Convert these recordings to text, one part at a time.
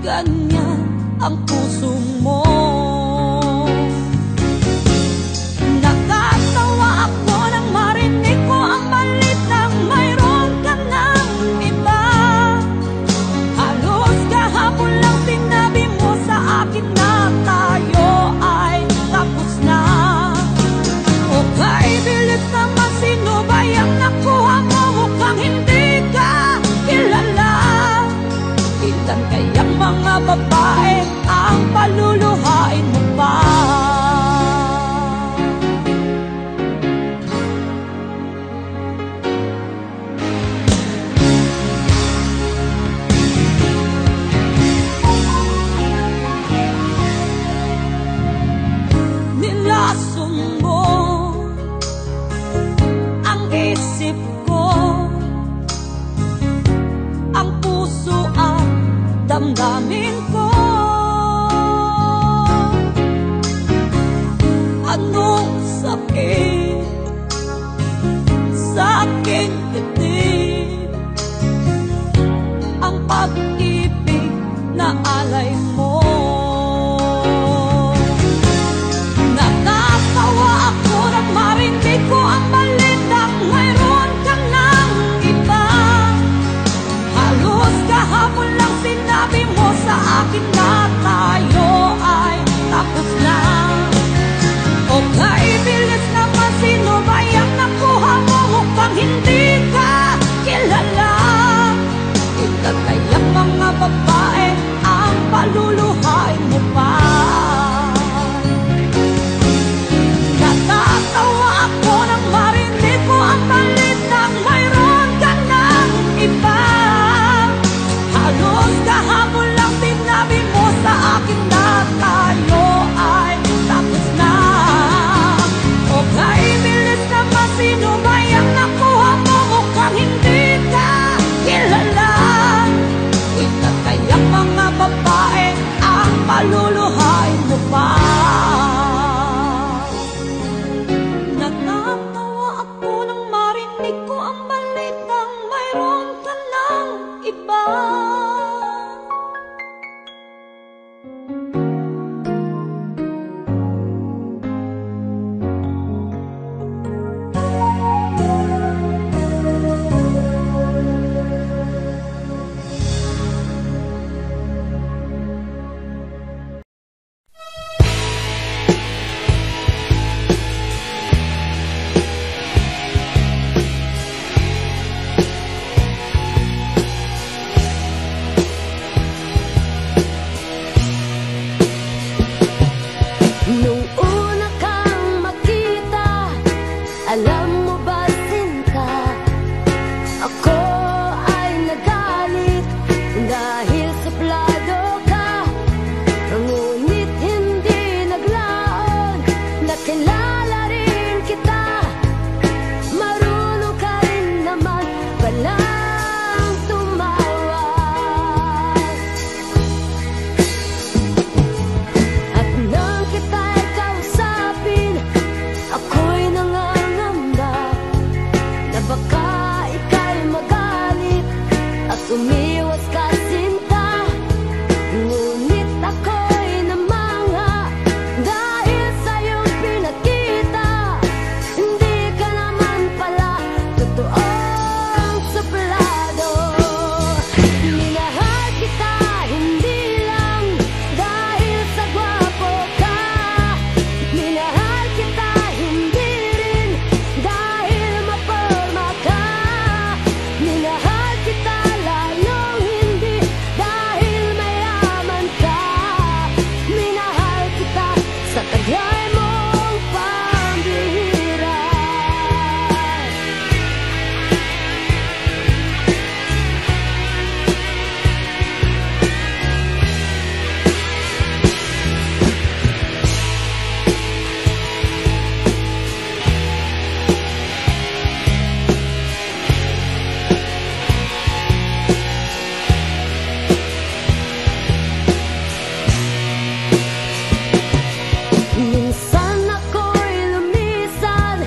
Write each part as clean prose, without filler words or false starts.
ganyan ang puso mo. Natatawa ako nang marinig ko ang balitang mayroon ka ng iba. Halos kahapon lang sinabi mo sa akin na tayo ay tapos na. Okay, bilis naman, sino ba yung nakuha mo? Mukhang hindi ka kilala. Ilan kayang mga babae ang paluluhain mo pa? Nilason mo ang isip ko, ang puso at damdamin ko. Anong sakit sa aking dibdib, ang pag-ibig na alay mo. Natatawa ako nang marinig ko ang balitang mayroon ka ng iba. Halos kahapon lang sinabi mo sa akin na tayo ay tapos na. Okay, bilis naman, sino ba yung nakuha mo? Mukhang hindi ka kilala. Ilan kayang mga babae ang paluluhain mo pa? Natatawa ako nang marinig ko ang balitang mayroon ka ng iba. Halos kahapon lang sinabi mo sa akin na tayo ay tapos na. Okay, bilis naman, sino ba yung nakuha mo? Mukhang hindi ka kilala. Ilan kayang mga babae ang paluluhain mo pa? Natatawa ako nang marinig ko ang balitang mayroon ka ng iba. Nung una kang makita, alam mo ba, Sinta, ako ay nagalit dahil suplado ka. Ngunit hindi naglaon, nakilala rin kita. Marunong ka rin naman palang tumawag. At nang kita'y kausapin, ako'y nangangamba na baka ika'y magalit at umiwas ka, Sinta. Ngunit ako'y namangha dahil sa'yong pinakita. Hindi ka naman pala totoong suplado. Minahal kita hindi lang dahil sa gwapo ka. Minahal kita hindi rin dahil maporma ka. Minahal kita lalong hindi dahil mayaman ka. Minahal kita sa taglay mong pambihira. Minsan ako'y lumisan,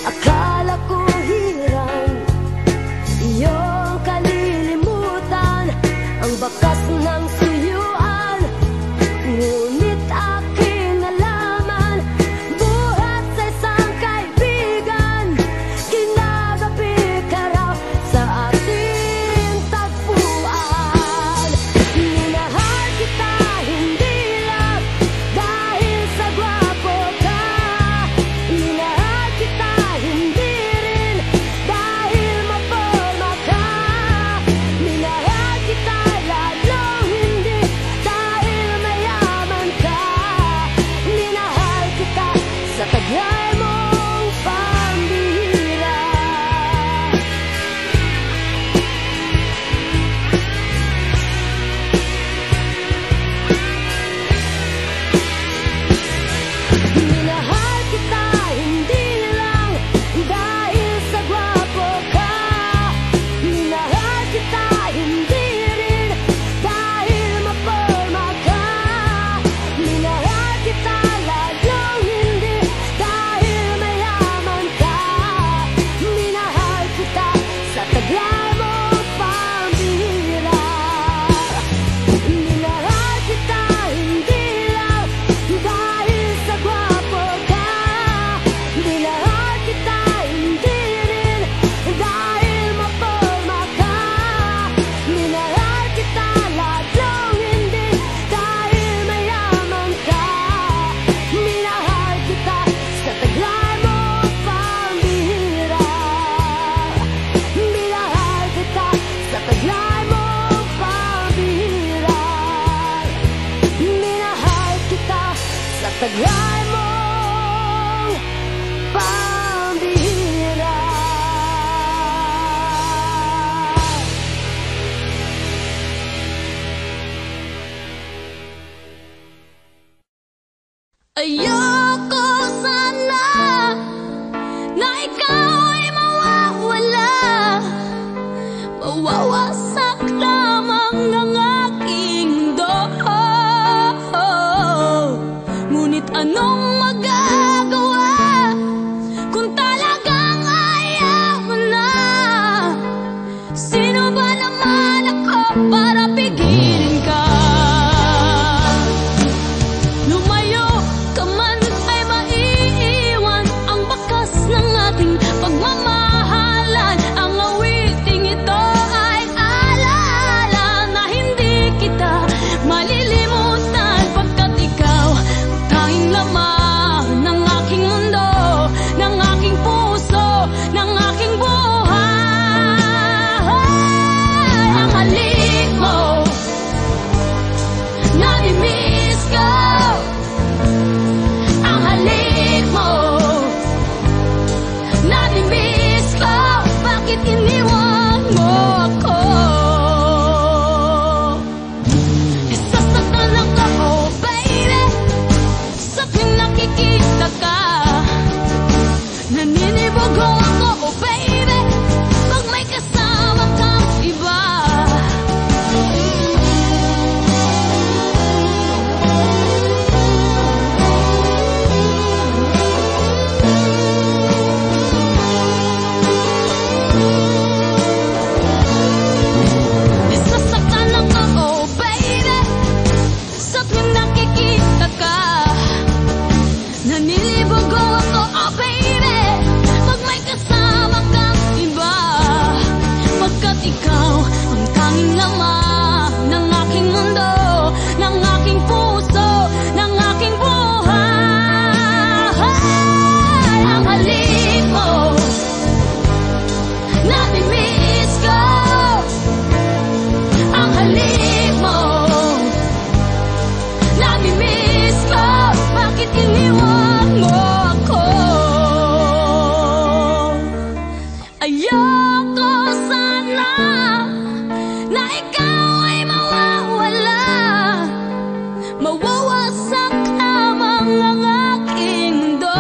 akala ko hirang iyong kalilimutan ang bakas ng suyo taglay mong pambihira. Ayoko sana na ikaw ay mawawala, mawawasak lamang ang aking mundo. Ngunit anong magagawa kung talagang ayaw mo na? Sino ba naman ako para pigilin ka? Lumayo ka man ay maiiwan ang bakas ng ating pagmamahalan. Ang awiting ito ay alaala na hindi kita malilimutan, pagkat ikaw ang tanging laman ng aking mundo, ng aking puso, ng aking buhay. Ang halik mo, nami-miss ko. Ang halik mo, nami-miss ko. Bakit iniwan mo ako? Isasaktan lang ako, baby, sa tuwing nakikita ka. Naninibago ako, oh baby, pag may kasama kang iba. Isasaktan lang ako, baby, sa tuwing nakikita ka. Nanilibago ako, oh baby, pag may kasama kang iba. Pagkat ikaw ang tanging laman ng aking mundo, ng aking puso, ng aking buhay. Ang halik mo, nami-miss ko. Ang halik mo, nami-miss ko. Bakit iniwan mo ako? Ayoko sana na ikaw ay mawawala, mawawasak lamang ang aking mundo.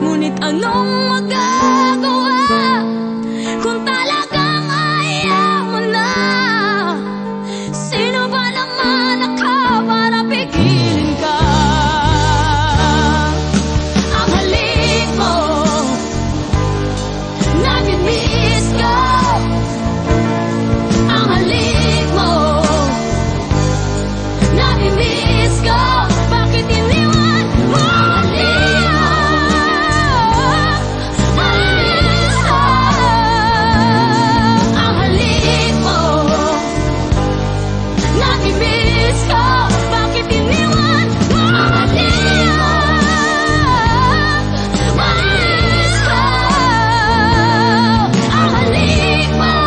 Ngunit anong magagawa kung talagang ayaw mo na? Sino ba naman ako para pigilin ka? Ang halik mo, nami-miss ko. Ang halik mo, nami-miss ko. Bakit iniwan mo ako? Nami-miss ko. Ang halik mo, nami-miss ko. Bakit iniwan mo ako? Nami-miss ko. Ang halik mo,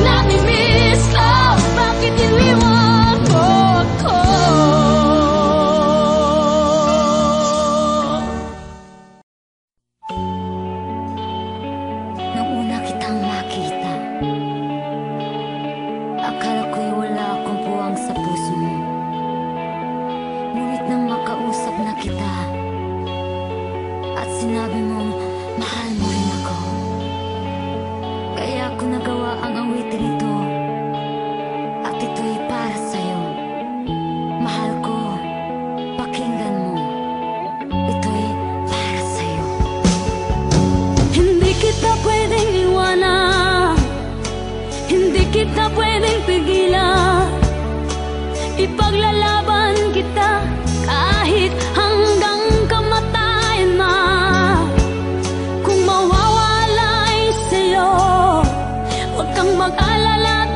nami-miss ko. Bakit iniwan mo ako? Nung una kitang makita, akala ko'y wala akong puwang sa puso mo. Ngunit nang makausap na kita at sinabi mong mahal mo rin ako, kaya ako nagawa ang awitin ito. At ito'y para sa'yo. Mahal ko, pakinggan mo. Ito'y para sa'yo. Hindi kita pwedeng iwanan, hindi kita pwedeng pigilan. Ipaglalaban kita kahit hanggang kamatayan na. Kung mawawala ay sa'yo, huwag kang mag-alala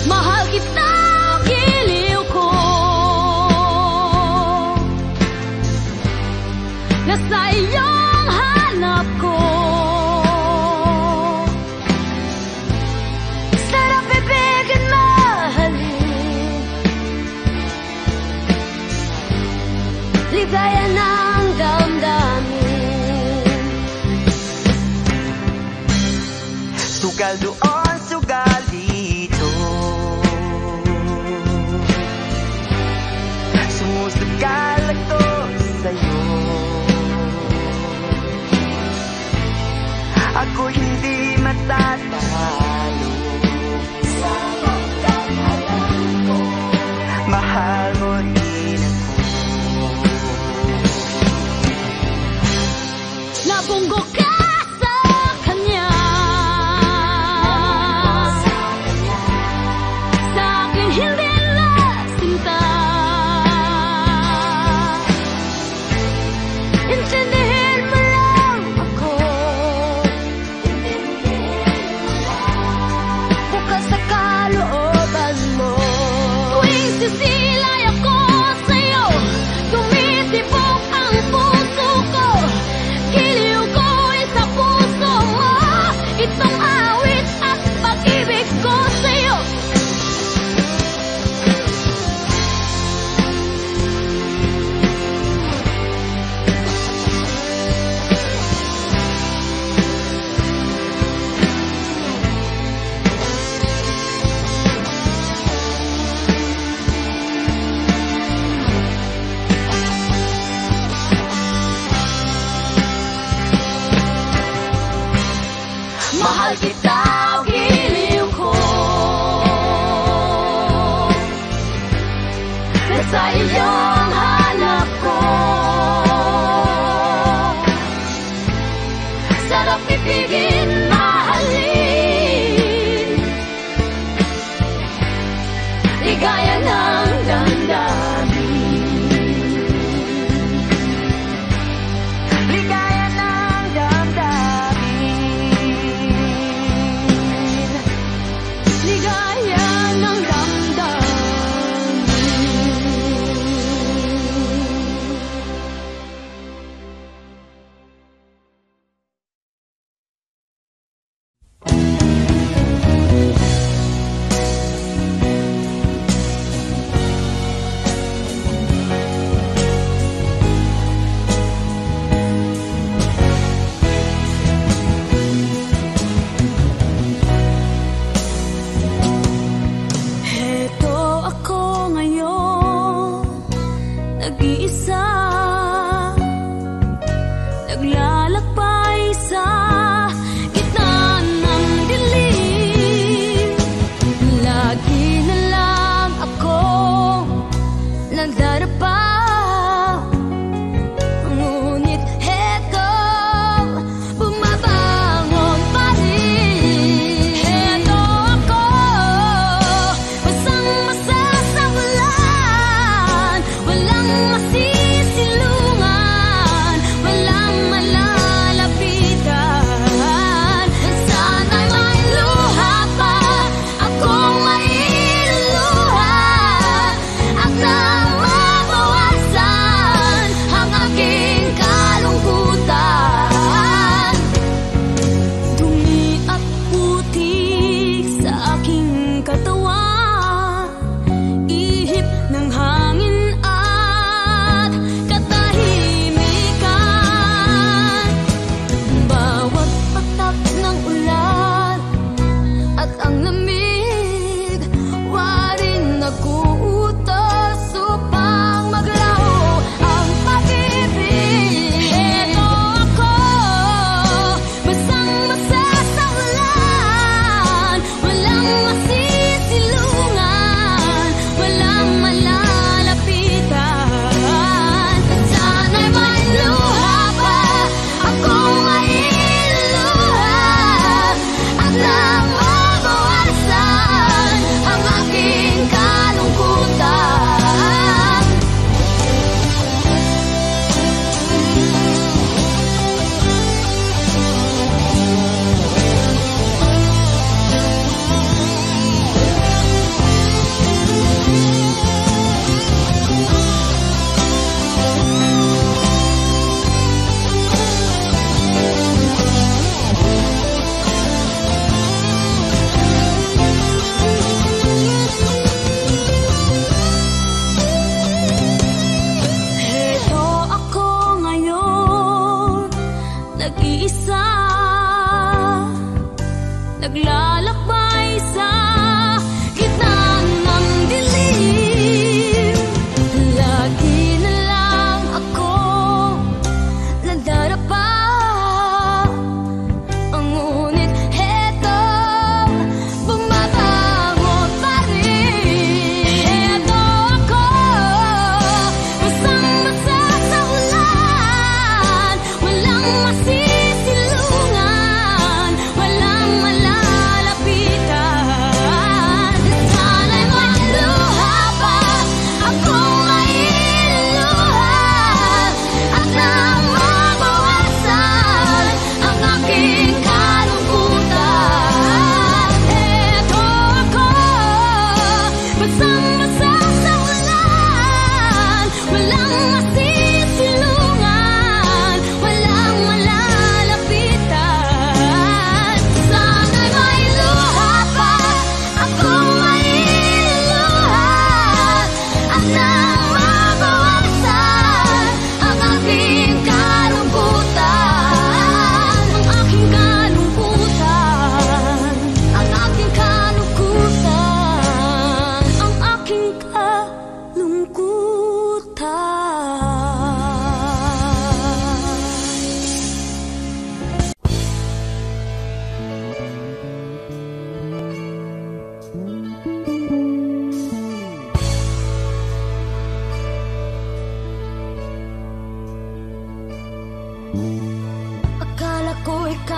Mahal kita, giliw ko. Nasa iyong hanap ko. Sarap ibigin, mahalin. Ligaya ng damdamin. Sugal doon, sugal dito. Sumusugal ako sa'yo. Ako hindi matatalo. Mahal mo rin ako. Nabunggo ka sa kanya. Sa akin hindi lasinta. Intindihin mo lang ako. Bukas sa kalooban mo. Tuwing sisilay ako sa'yo, tumitibok ang puso ko. Giliw ko'y sa puso mo. Itong awit at pag-ibig ko sa'yo. Mahal kita, giliw ko. Nasa iyong hanap ko. Sarap ibigin, mahalin. Ligaya ng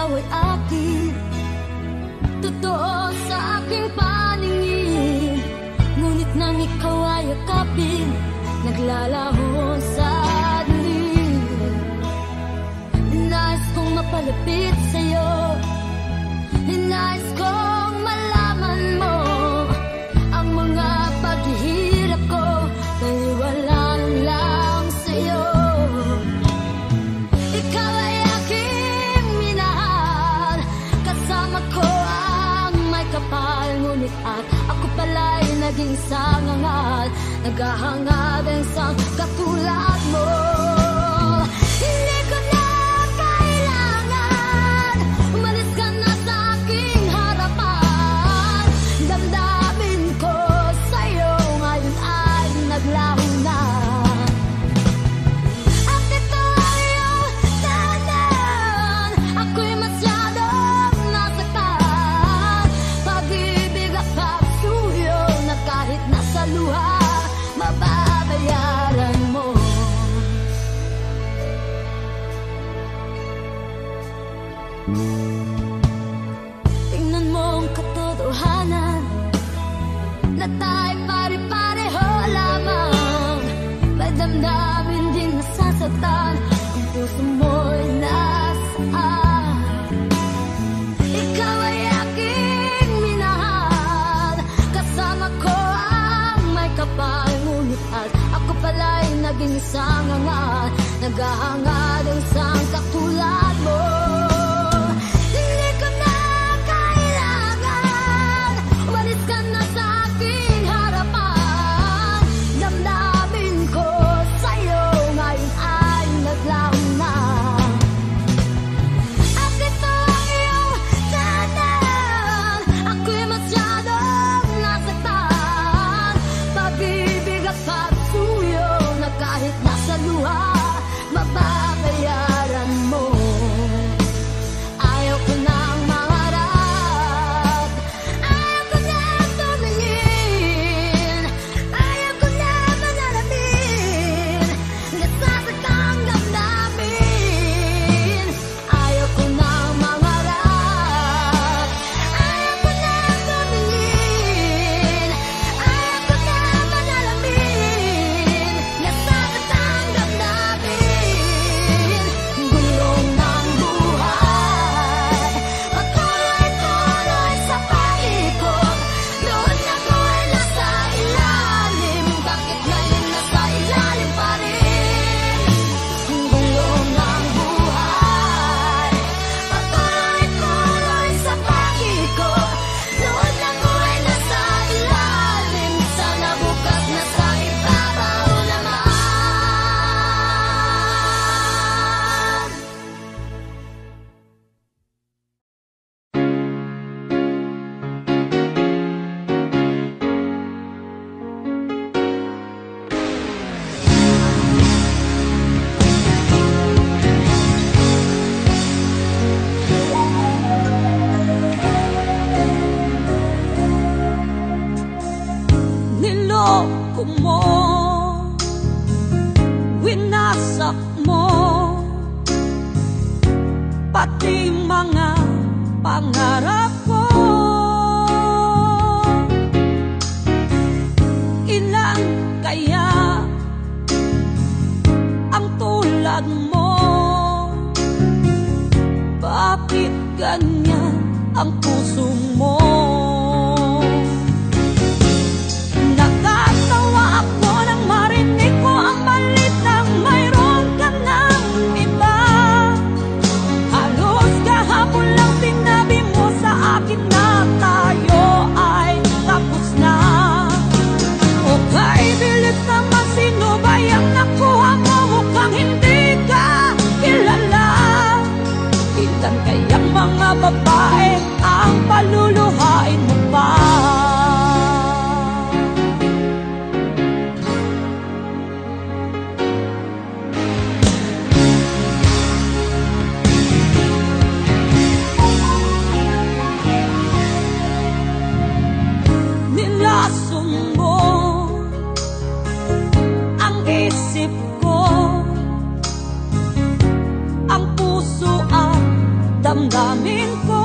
ikaw ay akin, totoo sa aking paningin. Ngunit nang ikaw ay yakapin, naglalaho sa dilim. Nais kong mapalapit sa'yo, nais kong malaman mo ang mga paghihirap ko, naliwalaan lang sa'yo. Ikaw ay aking minahal, kasama ko ang may kapal. Ngunit at ako pala'y naging sangangal, naghahangad ang isang katulad mo. Hindi ko na kailangan, umalis ka na sa aking harapan. Damdamin ko sa'yo ngayon ay naglaho na. At ito ang iyong tanan, ako'y masyadong nasaktan. Pag-ibig at pagsuyo na kahit nasa luha, mababayaran mo. Tingnan mo ang katotohanan, na tayo'y pare-pareho lamang. May damdamin din nasasaktan, ang puso mo'y nasaan. Ikaw ay aking minahal, kasama ko ang may kapal. Ngunit at ako pala'y naging isang angal, naghahangad ang isang katulad mo. Hindi ko na kailangan, umalis ka na sa aking harapan. Damdamin ko sa'yo ngayon ay naglaho na. At ito ang iyong tanan, ako'y masyadong nasaktan. Pag-ibig at pagsuyo na kahit nasa luha, mababayaran mo. Ayaw ko nang mangarap, ayaw ko nang tumingin, ayaw ko na manalamin, nasasaktan damdamin. Ayaw ko nang mangarap, ayaw ko nang tumingin, ayaw ko na manalamin, nasasaktan damdamin. Gulong ng buhay, patuloy-tuloy sa pag-ikot. Noon ako'y nasa ilalim, bakit ngayon nasa ilalim pa rin? Gulong ng buhay, patuloy-tuloy sa pag-ikot. Noon ako'y nasa ilalim, sana bukas nasa ibabaw naman. Niloko mo, winasak mo, pati mga pangarap ko. Ilan kaya ang tulad mo? Bakit ganyan ang puso mo? Nakatawa ako nang marinig ko ang balitang mayroon ka ng iba. Halos kahapon lang sinabi mo sa akin na tayo ay tapos na. Okay, bilis naman, sino ba yung nakuha mo? Mukhang hindi ka kilala. Ilan kayang mga babae ang paluluhain mo pa? damdamin ko.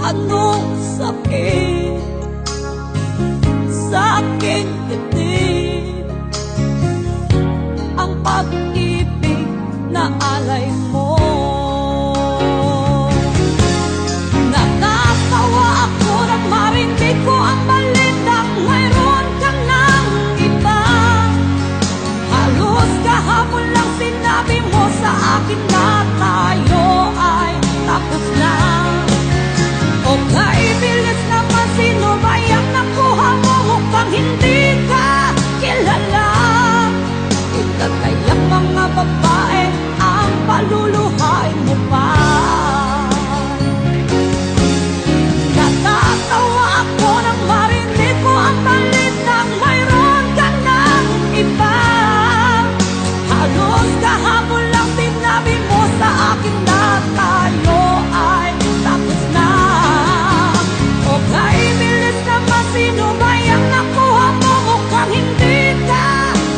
Anong sakit sa aking dibdib, ang pag-ibig na alay mo. Natatawa ako nang marinig ko ang balitang mayroon ka ng iba. Halos kahapon lang sinabi mo sa akin na tayo ay tapos na. Okay, bilis naman, sino ba yung nakuha mo? Mukhang hindi ka kilala. Ikaw kayang mga babae ang paluluhain mo pa. Natatawa ako nang marinig ko ang balitang mayroon ka ng iba. Halos kahapon lang sinabi mo sa akin na tayo ay tapos na. Okay, bilis naman, sino ba yung nakuha mo? Mukhang hindi ka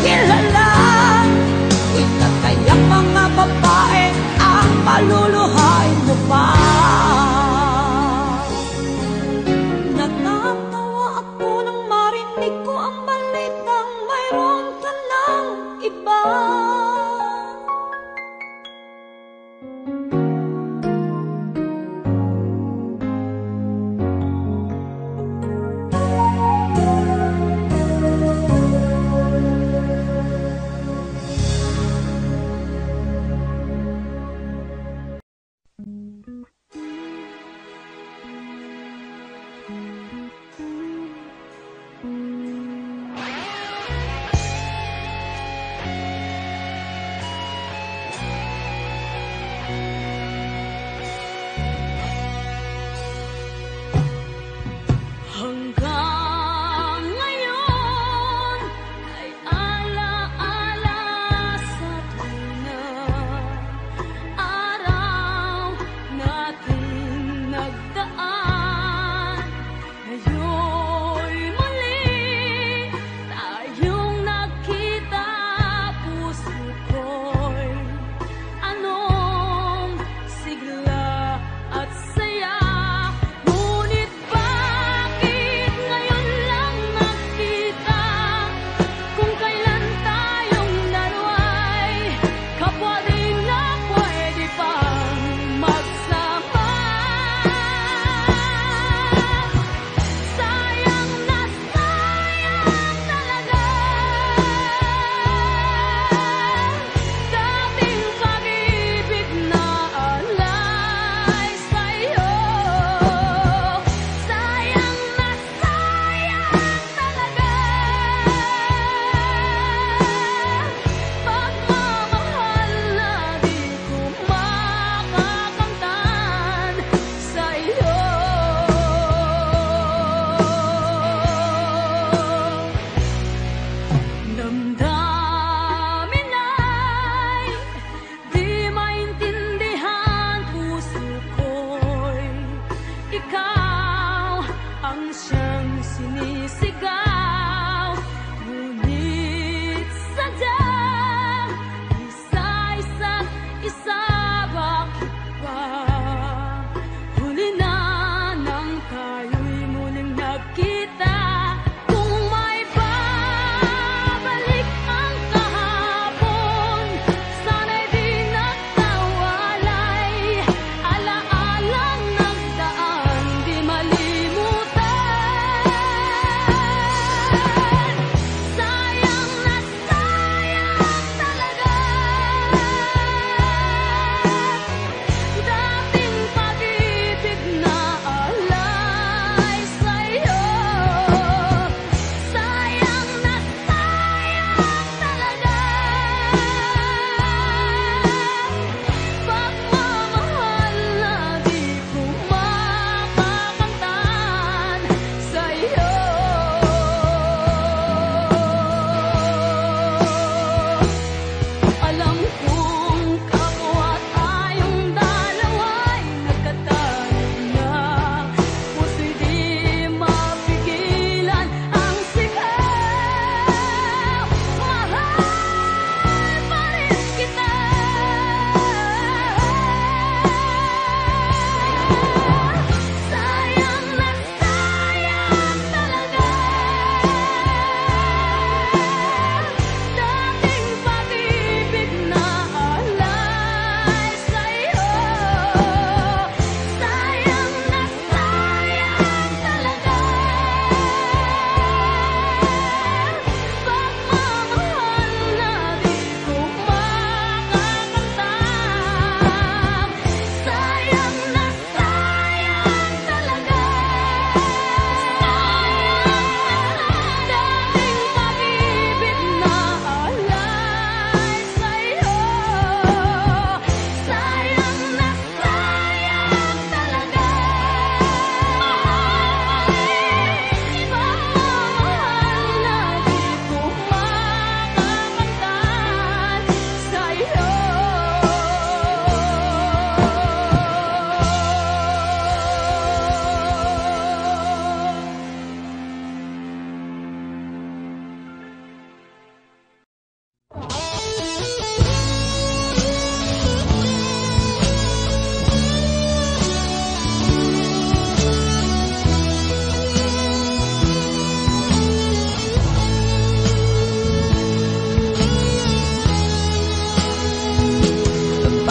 kilala. Ikaw kayang mga babae ang paluluhain mo pa. Natatawa ako nang marinig ko ang balitang mayroon ka ng iba.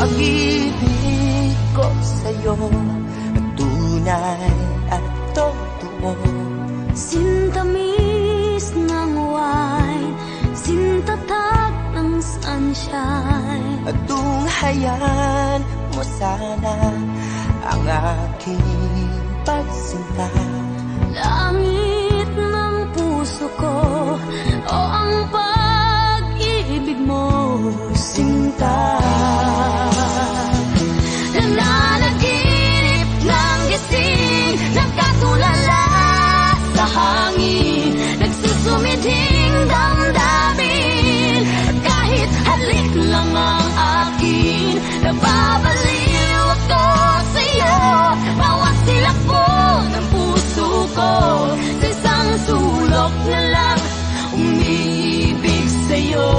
pag-ibig ko sa'yo, tunay at totoo. Sintamis ng wine, sintatag ng sunshine, At tunghayan mo sana ang aking pagsinta. langit ng puso ko, o ang pag-ibig mo, sinta. Nananaginip ng gising, nagkatulala sa hangin, nagsusumidhing damdamin. Kahit halik lang ang akin, nababaliw ako sa'yo. Bawat silakbo ng puso ko, sa isang sulok na lang umiibig sa'yo,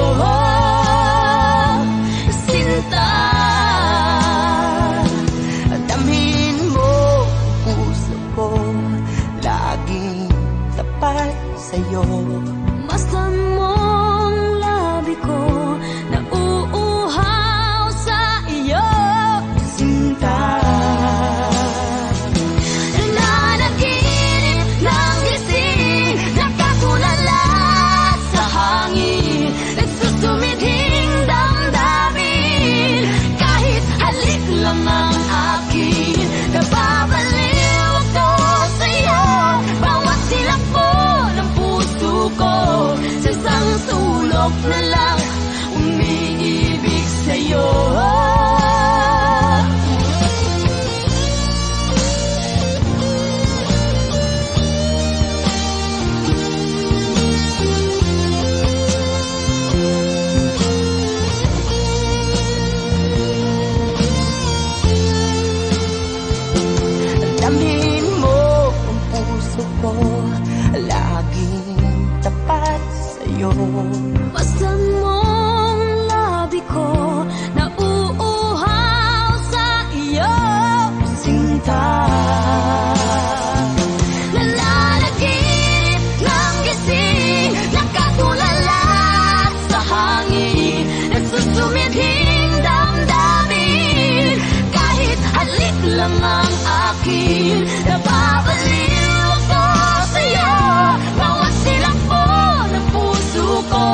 sinta. Damhin mo ang puso ko, laging tapat sa'yo. Masdan mong labi ko, nauuhaw sa iyo, Sinta, nananaginip ng gising, nakatulala sa hangin, nagsusumidhing damdamin. Kahit halik lang ang akin, nababaliw ako sa'yo. Bawat silakbo ng puso ko, sa isang sulok na lang umiibig sa'yo. damhin mo ang puso ko, laging tapat sa'yo. Masdan mong labi ko, nauuhaw sa iyo, Sinta, nananaginip ng gising, nakatulala sa hangin, nagsusumidhing damdamin. Kahit halik lang ang akin, nababaliw ako sa'yo. Bawat silakbo ng puso ko,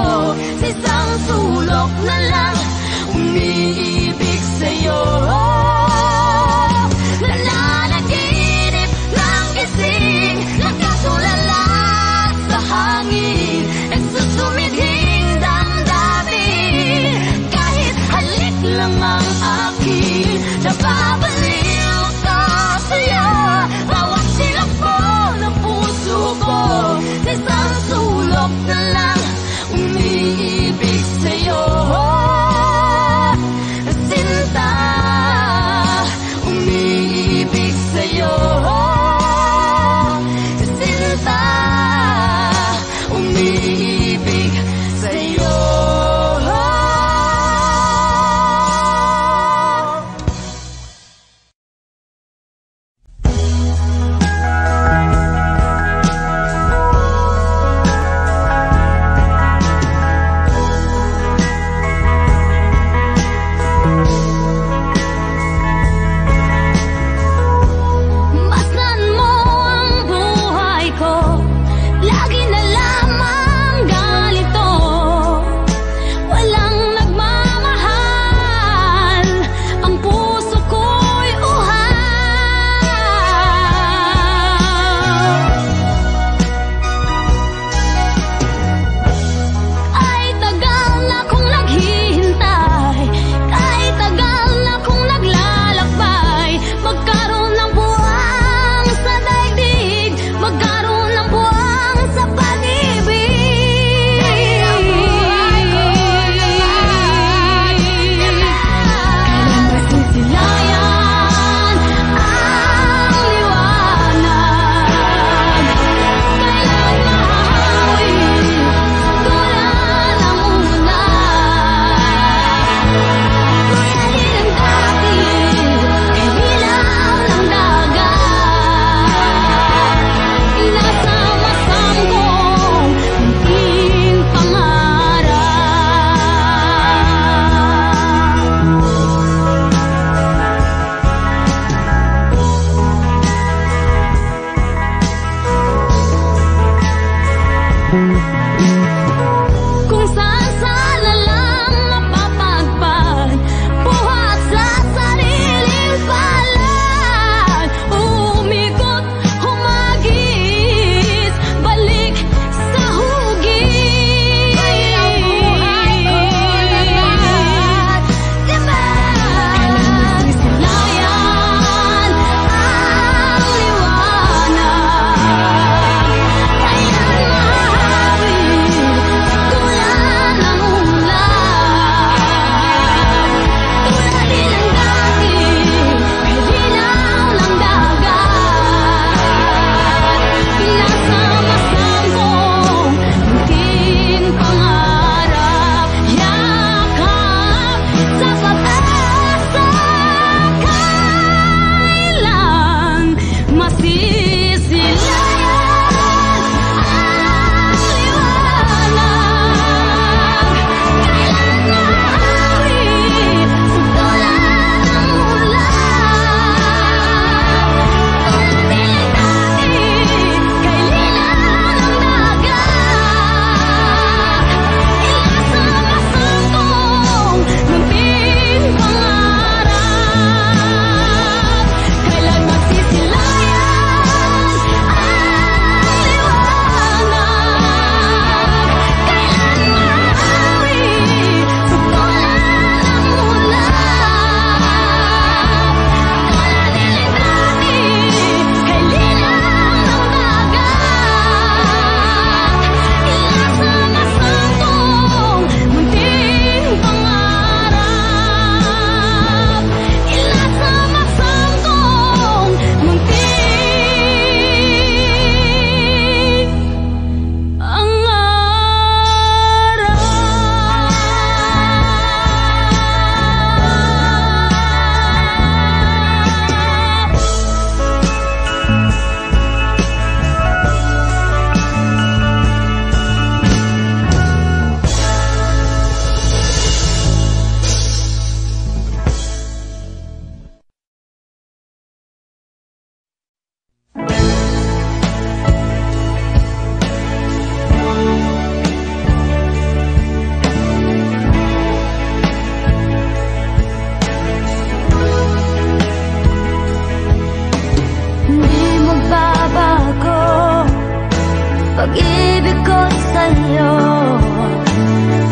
pag-ibig ko sa'yo.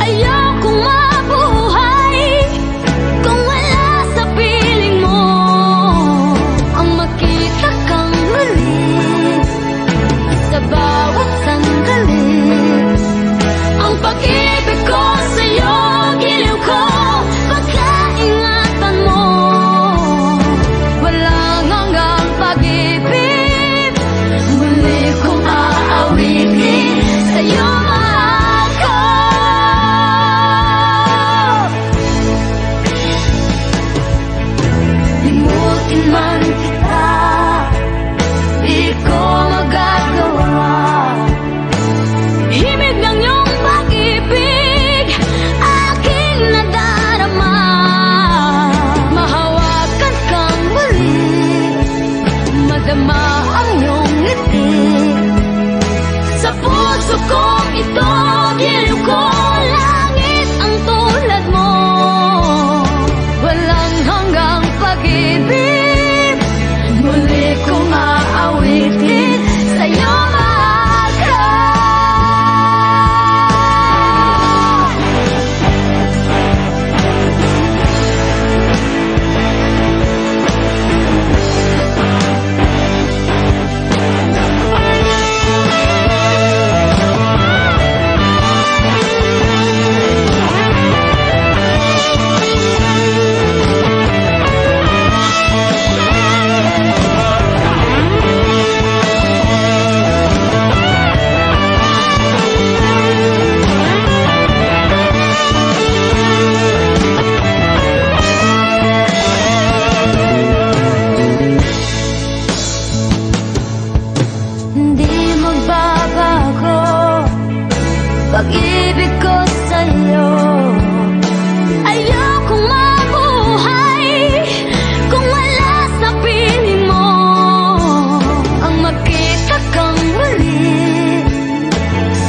Ayokong mabuhay kung wala sa piling mo. Ang makita kang muli sa bawat sandali. Ang pag-ibig ko sa'yo, giliw ko, pagkaingatan mo. Walang hanggang pag-ibig, muli kong aawitin sa'yo, mahal ko. Limutin man kita, di ko magagawa. Himig ng iyong pag-ibig, aking nadarama. Mahawakan kang muli, madama ang iyong ngiti. Sa puso kong ito, giliw ko, langit ang tulad mo. Walang hanggang pag-ibig, muli kong aawitin sa'yo, mahal ko. Hindi magbabago pag-ibig ko sa'yo. Ayokong mabuhay kung wala sa piling mo. Ang makita kang muli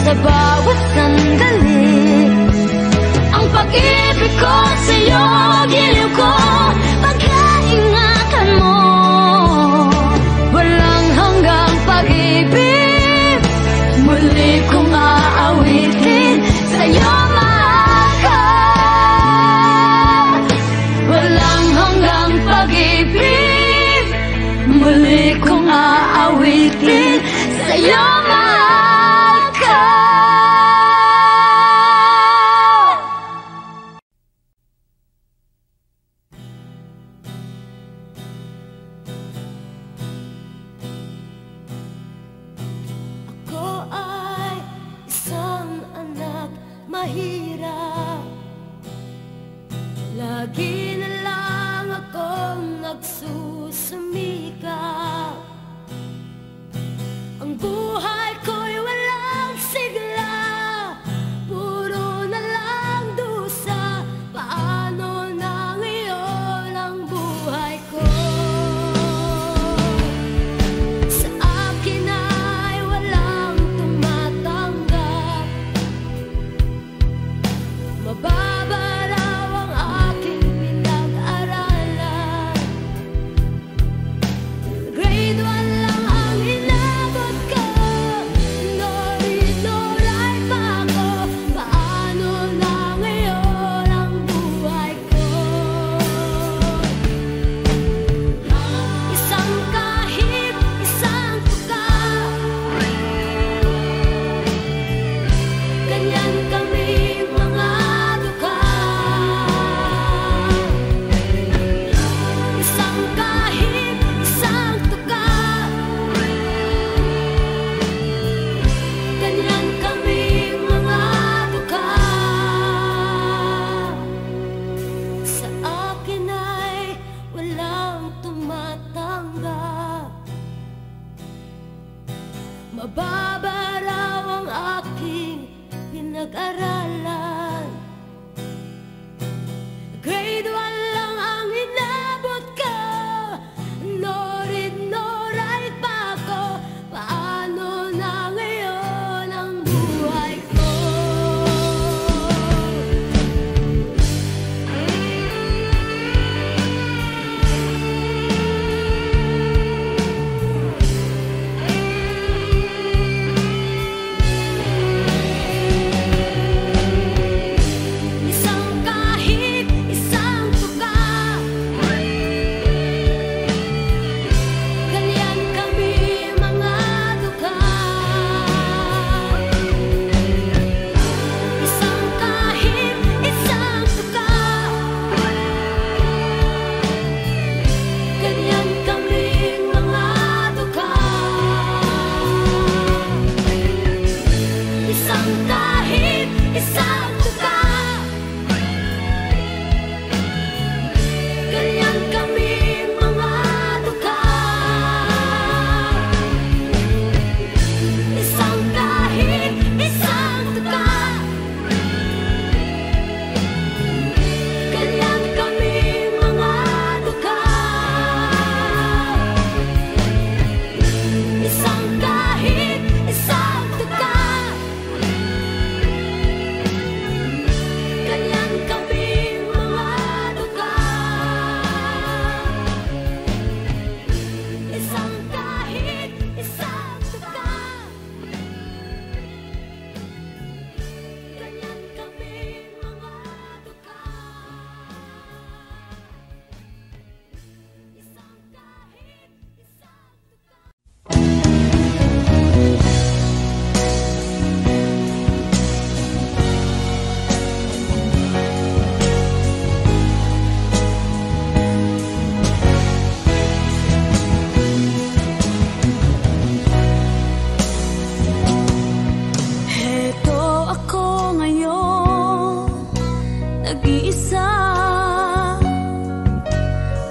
sa bawat sandali. Ang pag-ibig ko sa'yo, giliw ko, pagkaingatan mo. Walang hanggang pag-ibig, muli kong aawitin sa'yo, mahal ko. Walang hanggang pag-ibig, muli kong aawitin sa'yo, mahal ko. Ako ay isang anak mahirap. Lagi na lang akong nagsusumikap. Ang buhay ko'y walang sigla, puro na lang dusa. Paano na ngayon ang buhay ko? Sa akin ay walang tumatanggap.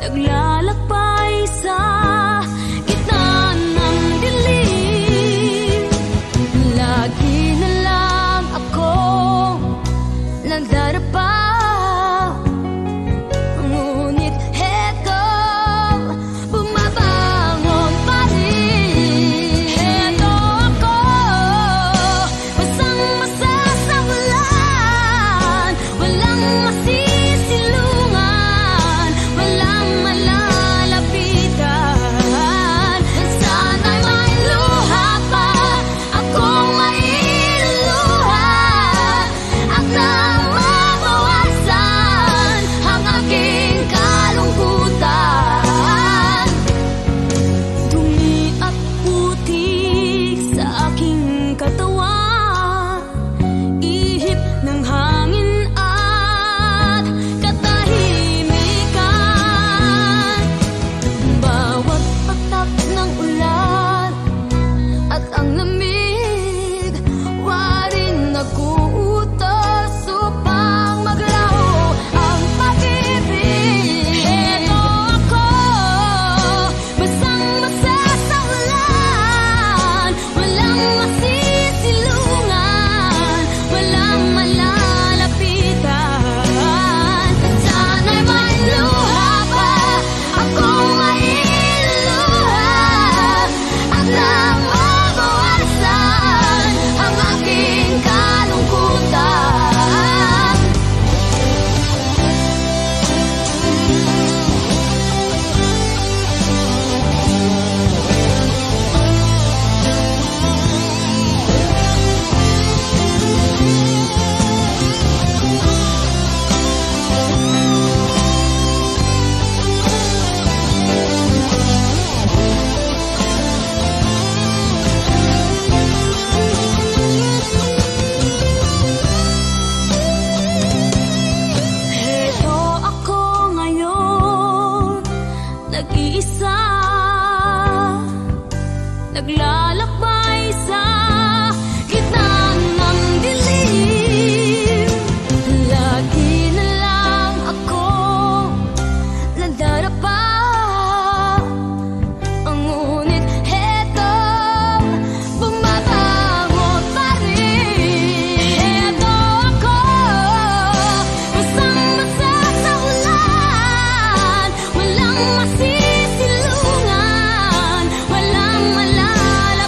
naglalakbay sa gitna ng dilim. Lagi na lang akong nandarapa, ngunit heto, bumabangon pa rin. Heto ako, basang-basa sa ulan, walang masisilungan, walang malalapitan. Sana'y may luha pa akong mailuluha, at nang mabawasan ang aking kalungkutan. Dumi at putik sa aking katawan, ihip ng hangin at katahimikan. Bawat patak ng ulan at ang lamig, warin nag-uutos upang maglaho ang pag-ibig. Heto ako, basang-basa sa ulan, walang masisilungan, walang malalapitan. Sana'y may luha pa akong mailuluha, at nang mabawasan ang aking kalungkutan. Heto ako ngayon, nag-iisa, naglalakbay sa gitna ng dilim. Lagi na lang ako nandarapa, ngunit heto, bumabangon pa rin. Heto ako, basang-basa sa ulan, walang masisilungan, walang malalapitan.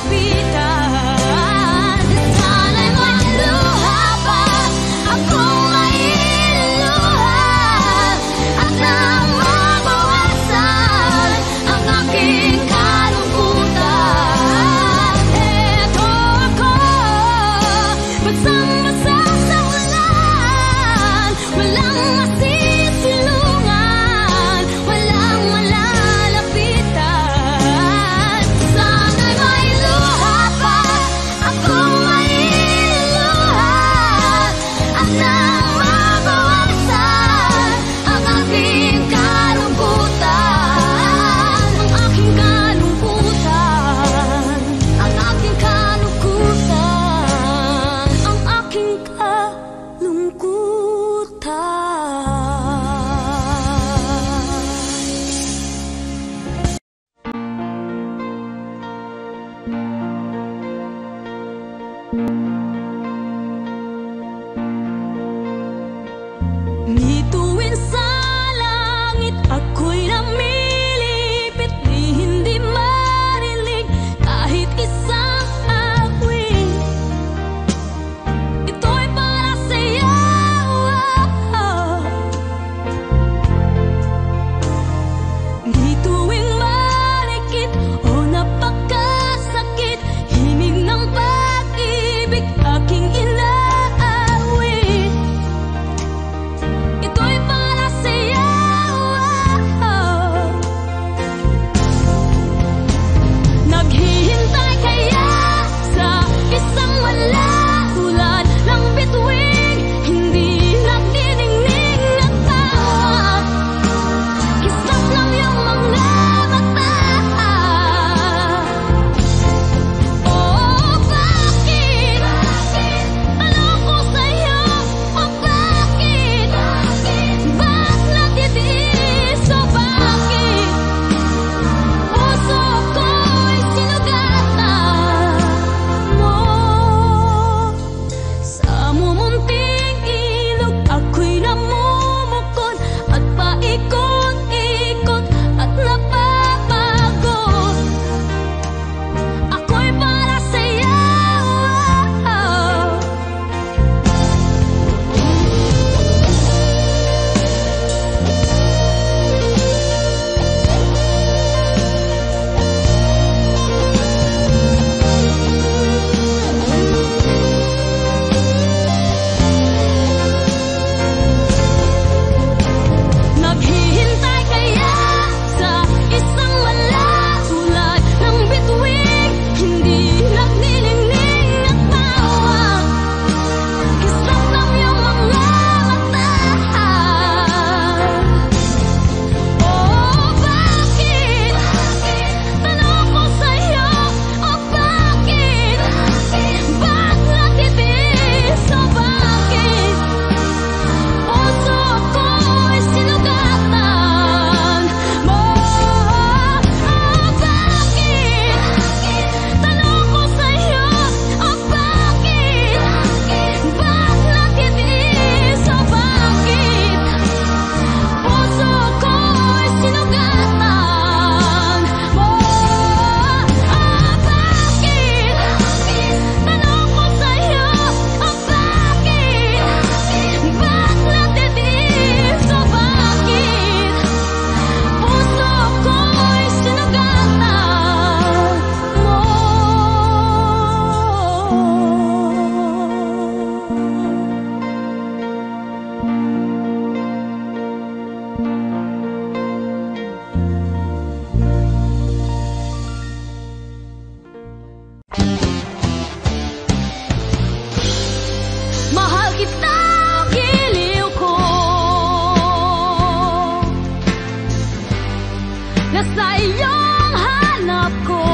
na sa iyong hanap ko.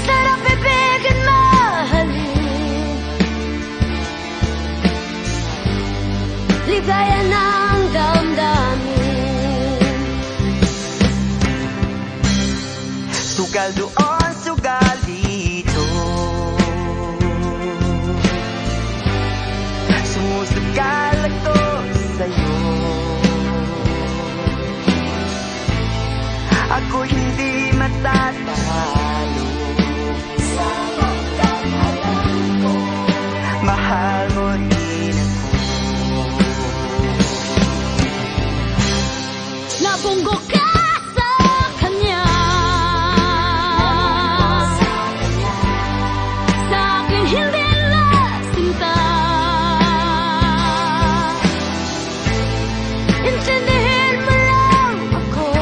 Sarap ibigin, mahalin, ligaya ng damdamin. Sugal doon, sugal dito, sumusugal ako sa'yo. Ako hindi matatalo, mahal mo rin ako. Nabunggo ka sa kanya, sa akin hindi nasinta. Intindihin mo lang ako,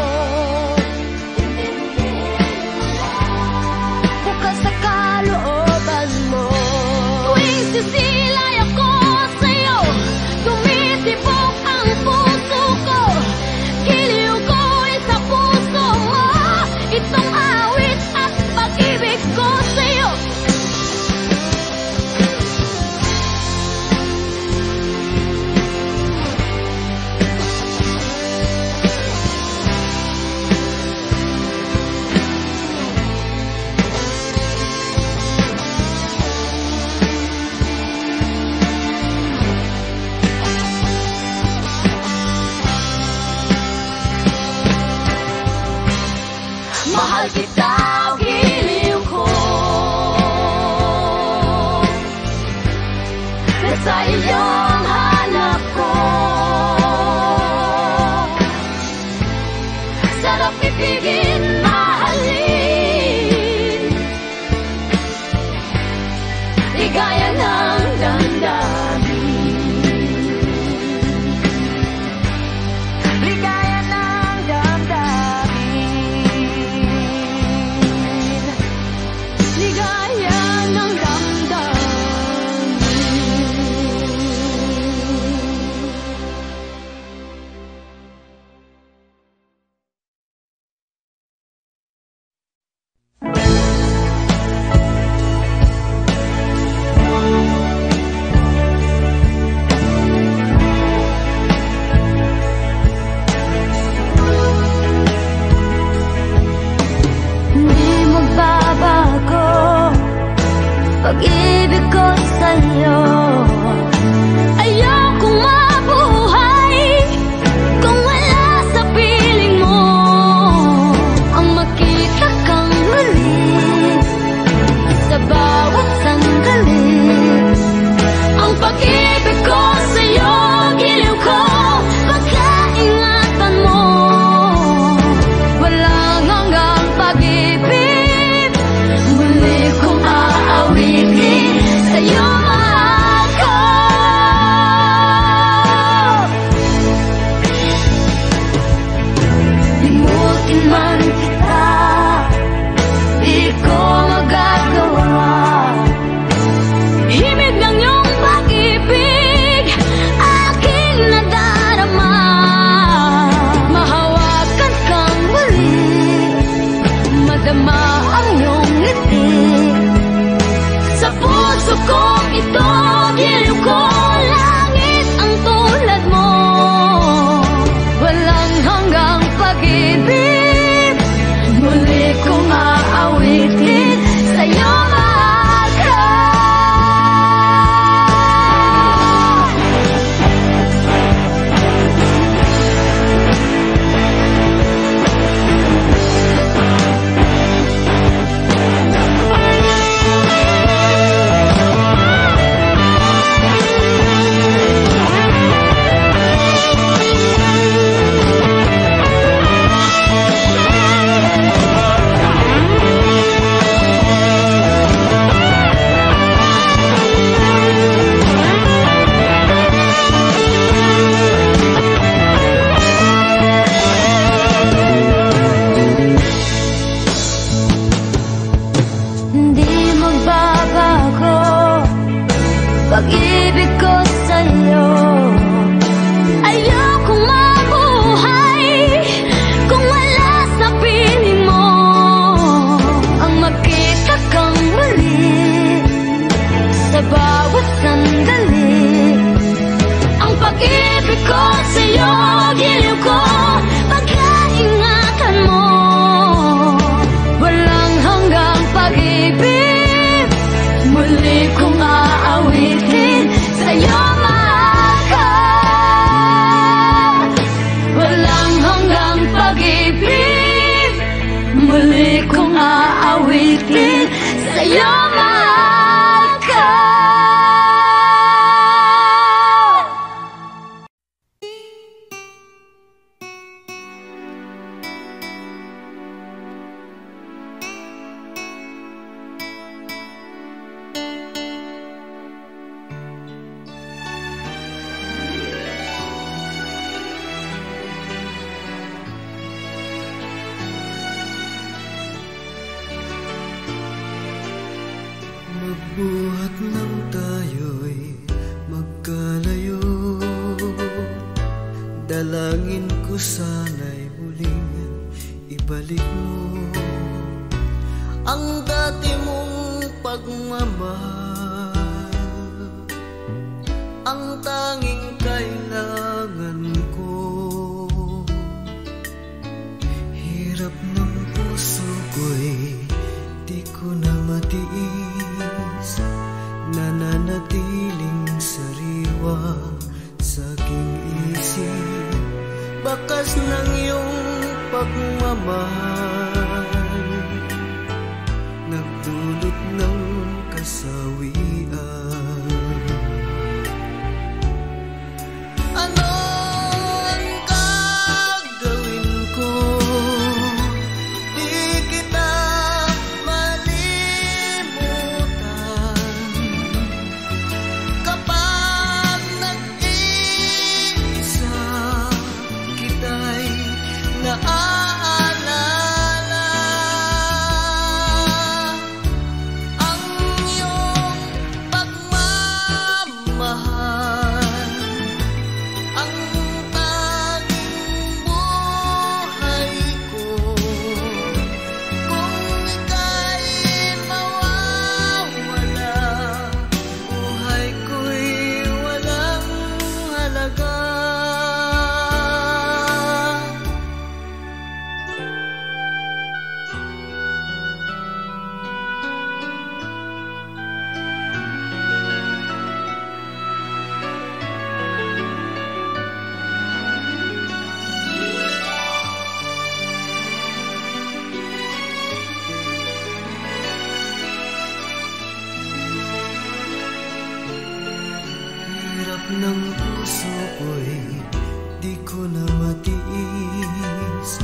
ibalikin sa'yo, mahal ko. Magbuhat ng tayo'y magkalayo. Dalangin ko sana'y muling ibalik mo ang dati mong pagmamahal, ang tanging kailangan ko. Hirap ng puso ko'y di ko na matiis, nananatiling sariwa sa aking isip, bakas ng iyong pagmamahal, nagdulot ng kasawian. Ano ang gagawin ko? Di kita malimutan kapag nag-iisa kita'y naaalala. Ang iyong pagmamahal, ang tanging buhay ko. Kung ika'y mawawala, buhay ko'y walang halaga. Hirap ng puso ko'y di ko na matiis,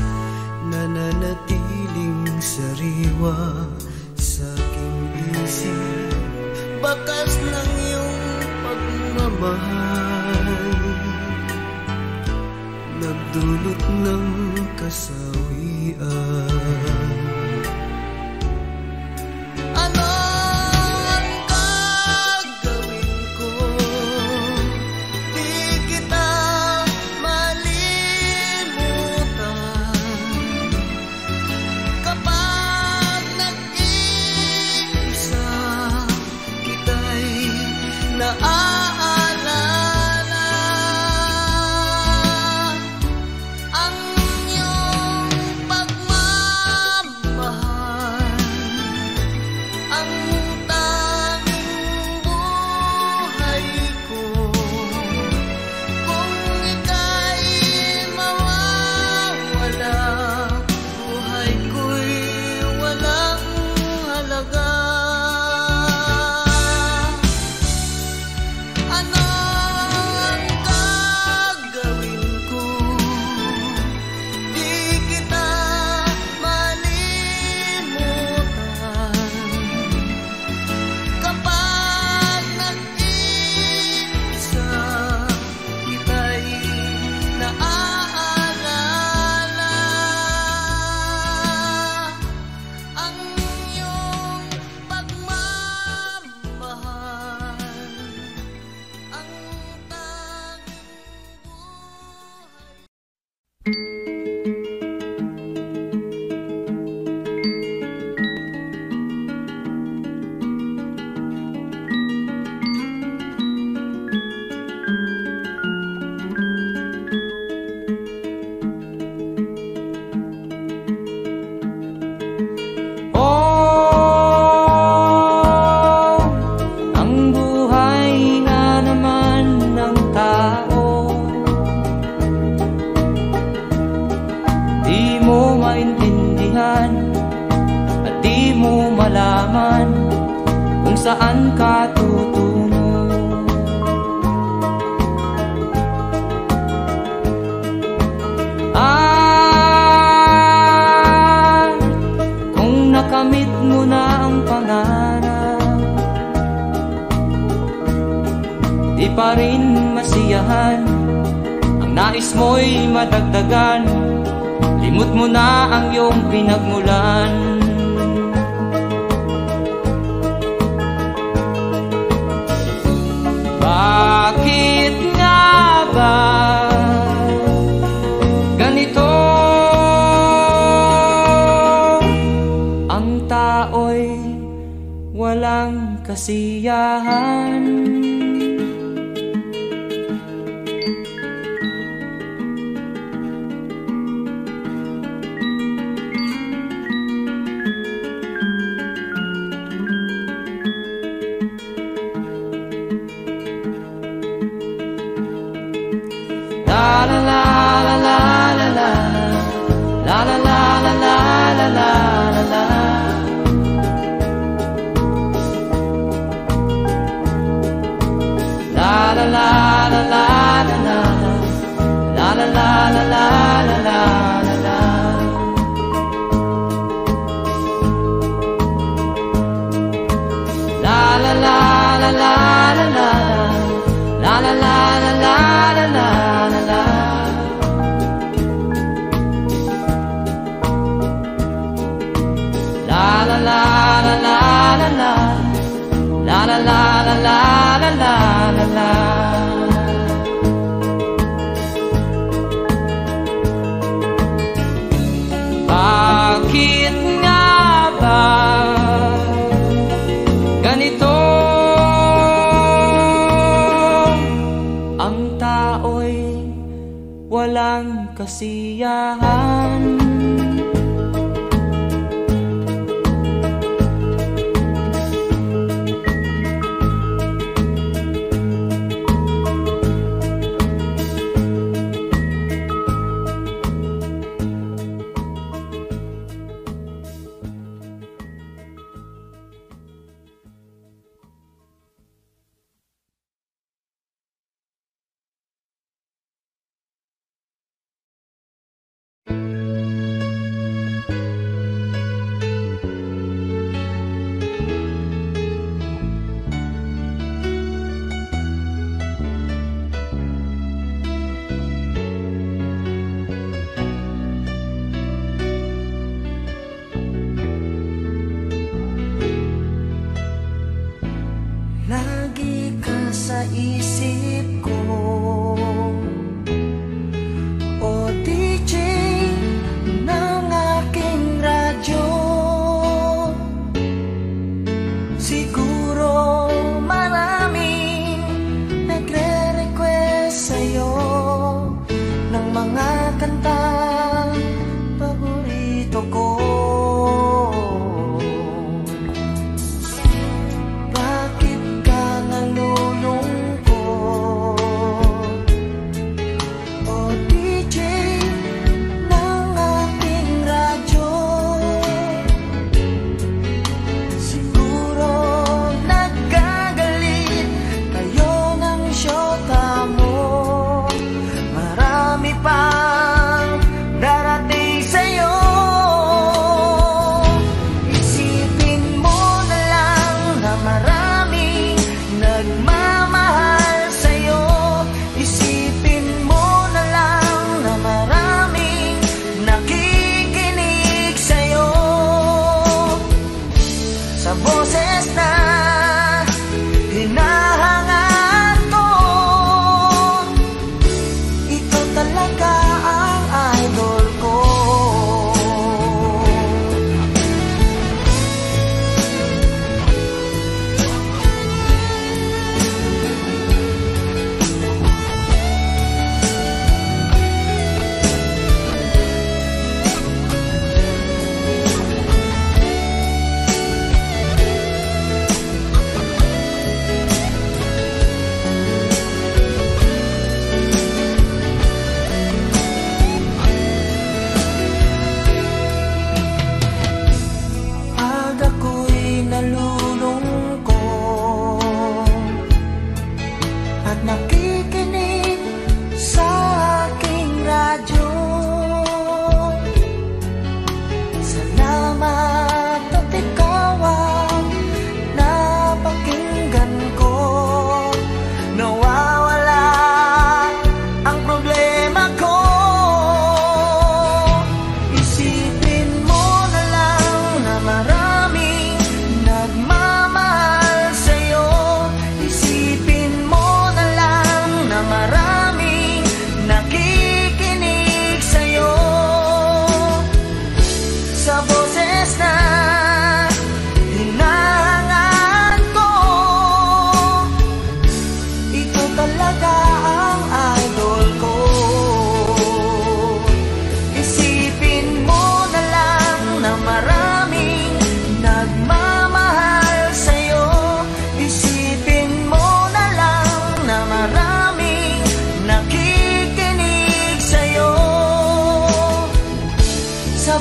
nananatiling sariwa sa aking isip, bakas ng iyong pagmamahal, nagdulot ng kasawian. Ano ang gagawin ko? Di kita malimutan kapag nag-iisa kita'y naaalala. Ang iyong pagmamahal, ang tanging buhay ko. Kung ika'y mawawala, buhay ko'y walang halaga. Ano ang gagawin ko? Di kita malimutan kapag nag-iisa kita'y naaalala. Ang iyong pagmamahal, ang tanging buhay. Oh, ang buhay nga naman ng tao, di mo maintindihan at di mo malaman kung saan ka tutungo. Kung nakamit mo na ang pangarap, di pa rin masiyahan, ang nais mo'y madagdagan, limot mo na ang iyong pinagmulan. Bakit nga ba ganito? Ang tao'y walang kasiyahan. Bakit nga ba ganito? Ang tao'y walang kasiyahan. Lagi ka sa isip ko, o DJ ng aking radyo. Siguro maraming nagre-request sa'yo ng mga kantang paborito ko. Talaga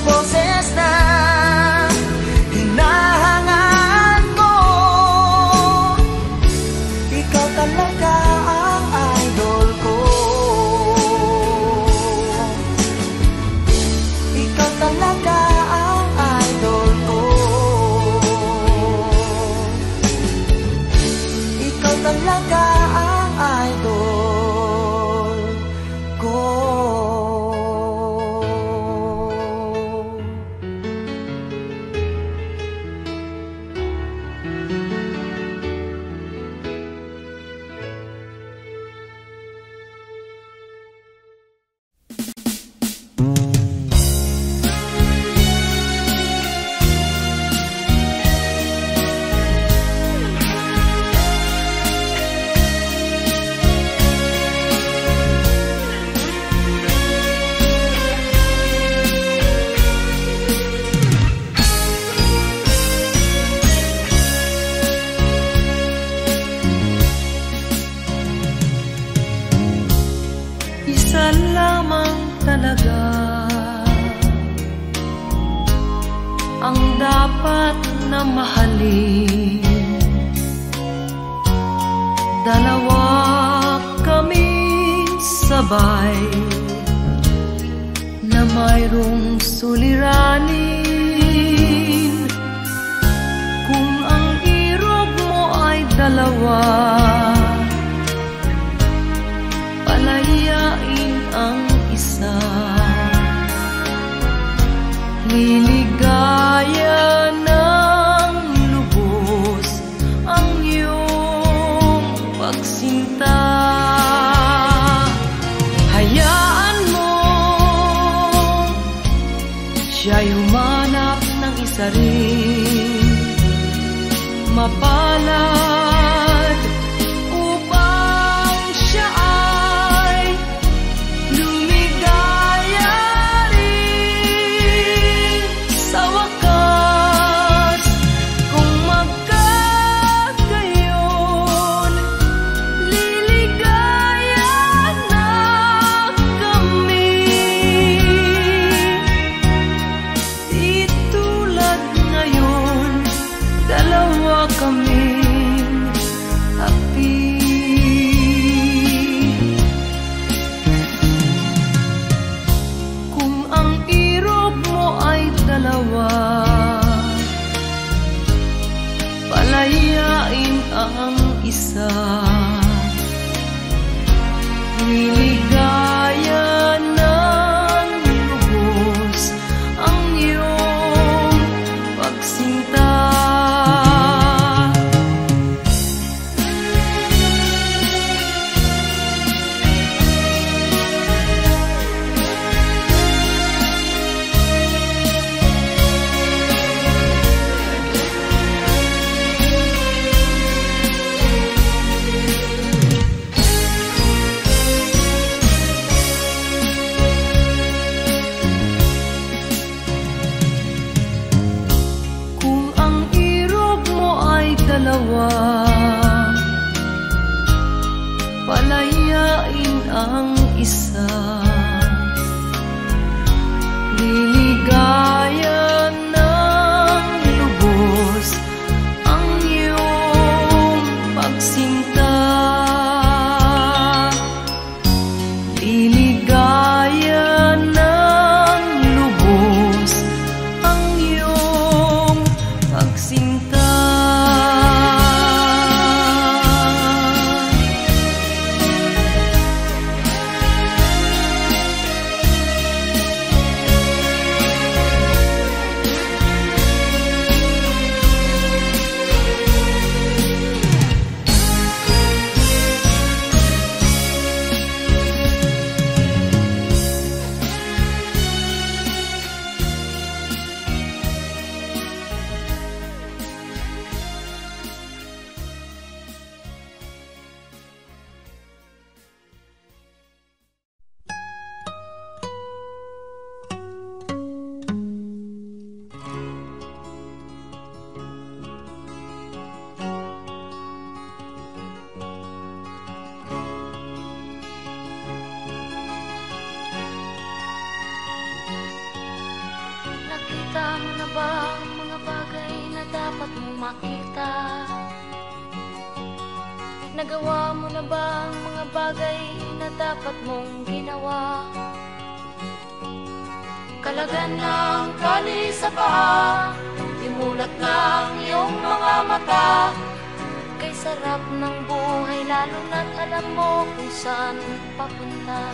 boses na hinahangaan ko. Ikaw talaga ang idol ko. Ikaw talaga ang idol ko. Ikaw talaga ang idol ko. Isa lamang talaga ang dapat na mahalin. Dalawa kaming sabay na mayroong suliranin. Kung ang irog mo ay dalawa, palayain ang isa. Liligaya ng lubos ang iyong pagsinta. Hayaan mo siya'y humanap ng isa rin mapalad upang siya ay lumigaya rin sa wakas. Kung magkagayon, liligaya na kami. Di tulad ngayon, dalawa kaming dapat mong makita. Nagawa mo na ba ang mga bagay na dapat mong ginawa? Kalagan ng tali sa paa, imulat ng iyong mga mata. Kay sarap ng buhay lalo na't alam mo kung saan papunta.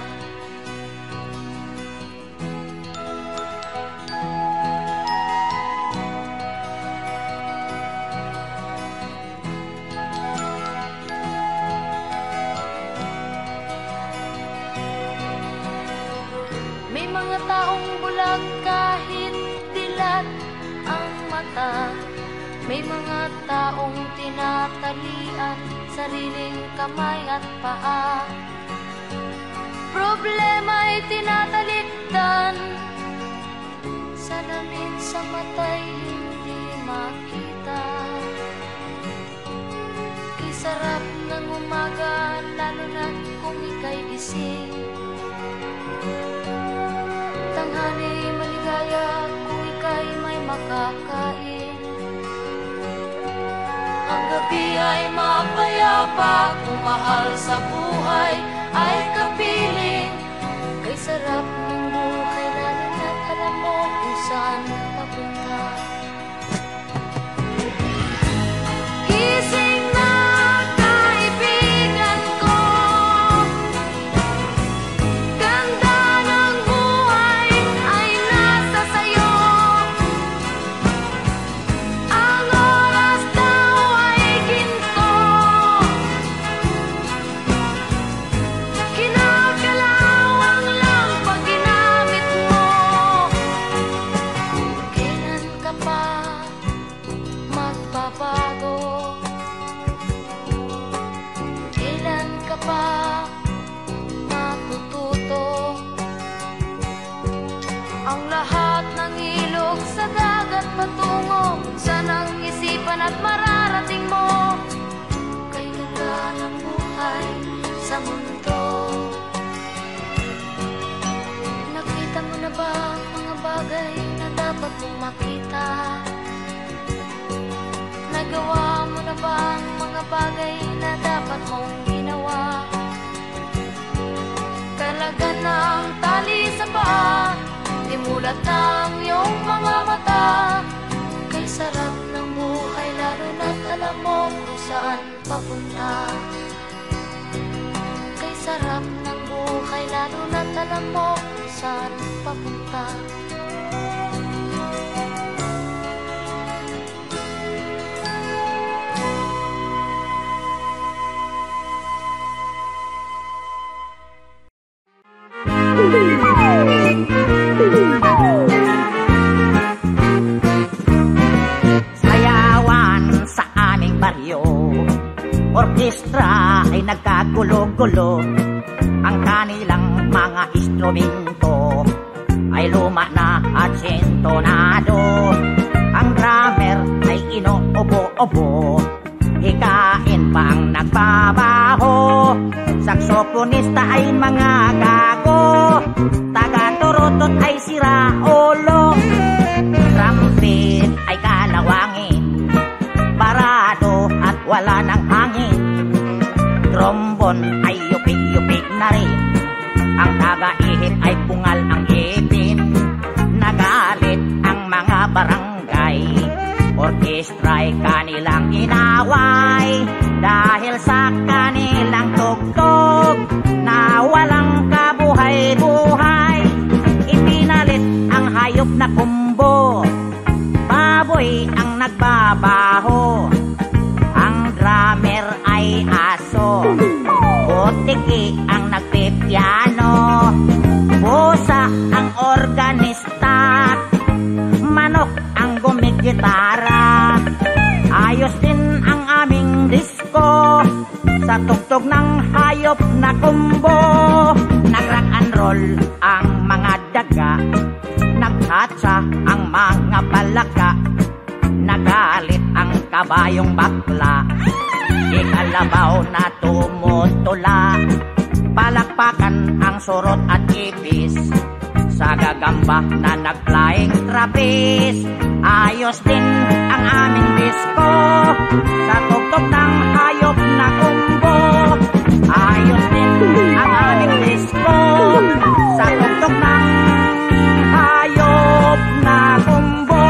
May mga taong bulag kahit dilat ang mata. May mga taong tinatalian sariling kamay at paa. Problema'y tinatalikdan, salamin sa mata'y hindi makita. Kay sarap ng umaga lalo na't kung ika'y gising. Tanghali maligaya kung ika'y may makakain. Ang gabi ay mapayapa kung mahal sa buhay ay kapiling. Kay sarap ng buhay lalo na't alam mo kung saan papunta. Gising na kaibigan ko, ganda ng buhay ay nasa sayo. Ang oras daw ay ginto, kinakalawang lang pag ginamit mo. Kailan ka pa magbabago? Kailan ka pa matututo? Ang lahat ng ilog sa dagat patungo, saan ang isipan at mararating mo? Kay ganda ng buhay sa mundo. Nakita mo na ba ang mga bagay na dapat mong makita? Nagawa mo na ba ang mga bagay na dapat mong ginawa? Kalagan ng tali sa paa, imulat ng iyong mga mata. Kay sarap ng buhay lalo na't alam mo kung saan papunta. Kay sarap ng buhay lalo na't alam mo kung saan papunta. Sayawan sa aming baryo, orkestra ay nagkagulo-gulo. Ang kanilang mga instrumento ay luma na at sintonado. Ang drummer ay inuubo-ubo, hikain pa ang nagbabaho. Saksoponista ay mga gago, taga-turutot ay sira ulo. Trumpet ay kalawangin, parado at wala ng hangin. Trombon ay yupik-yupik na rin, ang taga-ihip ay pungal ang ipin. Nagalit ang mga barangay, orkestra ay kanilang inaway. Dahil sa kanilang tugtog na walang kabuhay-buhay, ipinalit ang hayop na kumbo, baboy ang nagbabaho. Ang drummer ay aso, butiki ang nagpipiano, busa ang organista, manok ang gumigitara. Ayos din ang aming disco sa tugtog ng hayop na kumbo. Nag-rock and roll ang mga daga, nagtatsa ang mga palaka. Nagalit ang kabayong bakla, ikalabaw na tumutula. Palakpakan ang surot at ipis sa gagamba na nag-flying trapeze. Ayos din ang aming disco sa tugtog ng hayop na kumbo. Ayos din ang aming disco sa tugtog ng hayop na kumbo.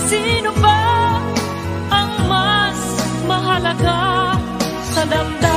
Sino sa damdamin